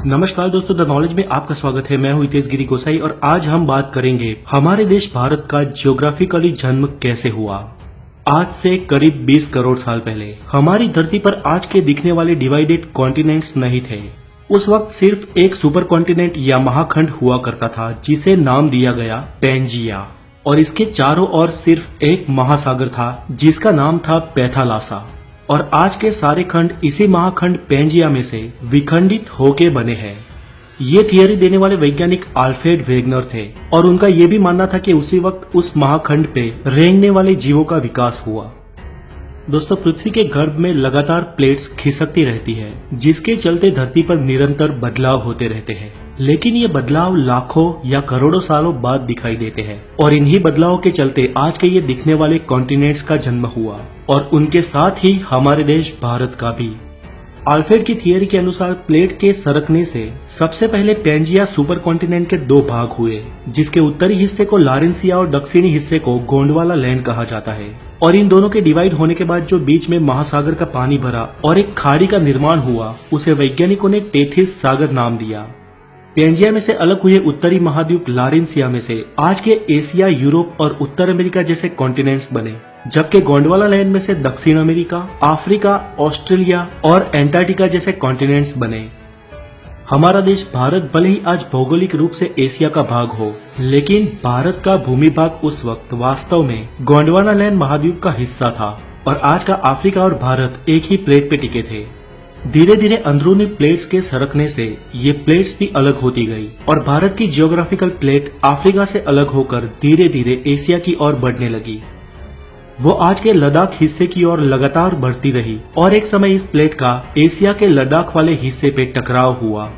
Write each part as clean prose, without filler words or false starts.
नमस्कार दोस्तों, the knowledge में आपका स्वागत है। मैं हूं हितेश गिरी गोसाई और आज हम बात करेंगे हमारे देश भारत का जियोग्राफिकली जन्म कैसे हुआ। आज से करीब 20 करोड़ साल पहले हमारी धरती पर आज के दिखने वाले डिवाइडेड कॉन्टिनेंट्स नहीं थे। उस वक्त सिर्फ एक सुपर कॉन्टिनेंट या महाखंड हुआ करता था जिसे नाम दिया गया पैंजिया, और इसके चारों ओर सिर्फ एक महासागर था जिसका नाम था पैथालासा। और आज के सारे खंड इसी महाखंड पैंजिया में से विखंडित होके बने हैं। ये थियरी देने वाले वैज्ञानिक अल्फ्रेड वेगनर थे और उनका ये भी मानना था कि उसी वक्त उस महाखंड पे रेंगने वाले जीवों का विकास हुआ। दोस्तों, पृथ्वी के गर्भ में लगातार प्लेट्स खिसकती रहती है जिसके चलते धरती पर निरंतर बदलाव होते रहते हैं, लेकिन ये बदलाव लाखों या करोड़ों सालों बाद दिखाई देते हैं और इन्हीं बदलावों के चलते आज के ये दिखने वाले कॉन्टिनेंट्स का जन्म हुआ और उनके साथ ही हमारे देश भारत का भी। अल्फ्रेड की थियरी के अनुसार प्लेट के सरकने से सबसे पहले पैंजिया सुपर कॉन्टिनेंट के दो भाग हुए, जिसके उत्तरी हिस्से को लारेंसिया और दक्षिणी हिस्से को गोंडवाना लैंड कहा जाता है। और इन दोनों के डिवाइड होने के बाद जो बीच में महासागर का पानी भरा और एक खाड़ी का निर्माण हुआ, उसे वैज्ञानिकों ने टेथिस सागर नाम दिया। पैंजिया में से अलग हुए उत्तरी महाद्वीप लारेंसिया में से आज के एशिया, यूरोप और उत्तर अमेरिका जैसे कॉन्टिनेंट्स बने, जबकि गोंडवाना लैंड में से दक्षिण अमेरिका, अफ्रीका, ऑस्ट्रेलिया और एंटार्क्टिका जैसे कॉन्टिनेंट्स बने। हमारा देश भारत भले ही आज भौगोलिक रूप से एशिया का भाग हो, लेकिन भारत का भूमि भाग उस वक्त वास्तव में गोंडवाना लैंड महाद्वीप का हिस्सा था और आज का अफ्रीका और भारत एक ही प्लेट पे टिके थे। धीरे धीरे अंदरूनी प्लेट्स के सरकने से ये प्लेट्स भी अलग होती गई और भारत की जियोग्राफिकल प्लेट अफ्रीका से अलग होकर धीरे धीरे एशिया की ओर बढ़ने लगी। वो आज के लद्दाख हिस्से की ओर लगातार बढ़ती रही और एक समय इस प्लेट का एशिया के लद्दाख वाले हिस्से पे टकराव हुआ।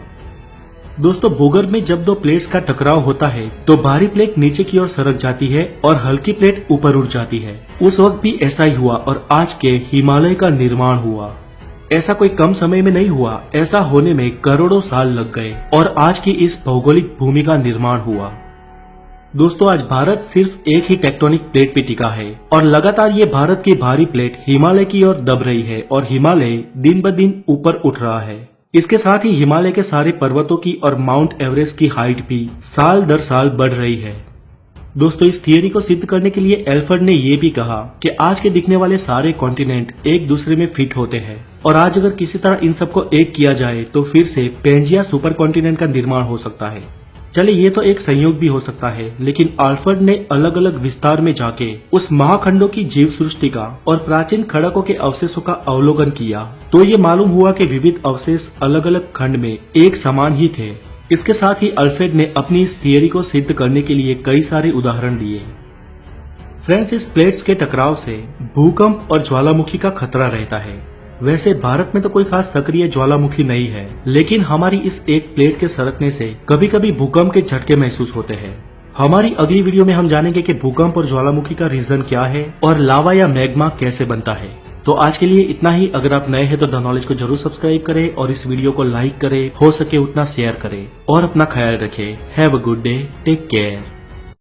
दोस्तों, भूगर्भ में जब दो प्लेट्स का टकराव होता है तो भारी प्लेट नीचे की ओर सरक जाती है और हल्की प्लेट ऊपर उठ जाती है। उस वक्त भी ऐसा ही हुआ और आज के हिमालय का निर्माण हुआ। ऐसा कोई कम समय में नहीं हुआ, ऐसा होने में करोड़ों साल लग गए और आज की इस भौगोलिक भूमि का निर्माण हुआ। दोस्तों, आज भारत सिर्फ एक ही टेक्टोनिक प्लेट पे टिका है और लगातार ये भारत की भारी प्लेट हिमालय की ओर दब रही है और हिमालय दिन ब दिन ऊपर उठ रहा है। इसके साथ ही हिमालय के सारे पर्वतों की और माउंट एवरेस्ट की हाइट भी साल दर साल बढ़ रही है। दोस्तों, इस थियरी को सिद्ध करने के लिए अल्फ्रेड ने ये भी कहा कि आज के दिखने वाले सारे कॉन्टिनेंट एक दूसरे में फिट होते हैं और आज अगर किसी तरह इन सबको एक किया जाए तो फिर से पैंजिया सुपर कॉन्टिनेंट का निर्माण हो सकता है। चलिए, ये तो एक संयोग भी हो सकता है, लेकिन अल्फ्रेड ने अलग अलग विस्तार में जाके उस महाखंडों की जीव सृष्टि का और प्राचीन खड़कों के अवशेषों का अवलोकन किया तो ये मालूम हुआ कि विविध अवशेष अलग अलग खंड में एक समान ही थे। इसके साथ ही अल्फ्रेड ने अपनी इस थियरी को सिद्ध करने के लिए कई सारे उदाहरण दिए। फ्रेंड्स, इस प्लेट्स के टकराव से भूकंप और ज्वालामुखी का खतरा रहता है। वैसे भारत में तो कोई खास सक्रिय ज्वालामुखी नहीं है, लेकिन हमारी इस एक प्लेट के सरकने से कभी कभी भूकंप के झटके महसूस होते हैं। हमारी अगली वीडियो में हम जानेंगे कि भूकंप और ज्वालामुखी का रीजन क्या है और लावा या मैग्मा कैसे बनता है। तो आज के लिए इतना ही। अगर आप नए हैं तो द नॉलेज को जरूर सब्सक्राइब करें और इस वीडियो को लाइक करें, हो सके उतना शेयर करें और अपना ख्याल रखें। Have a good day, take care.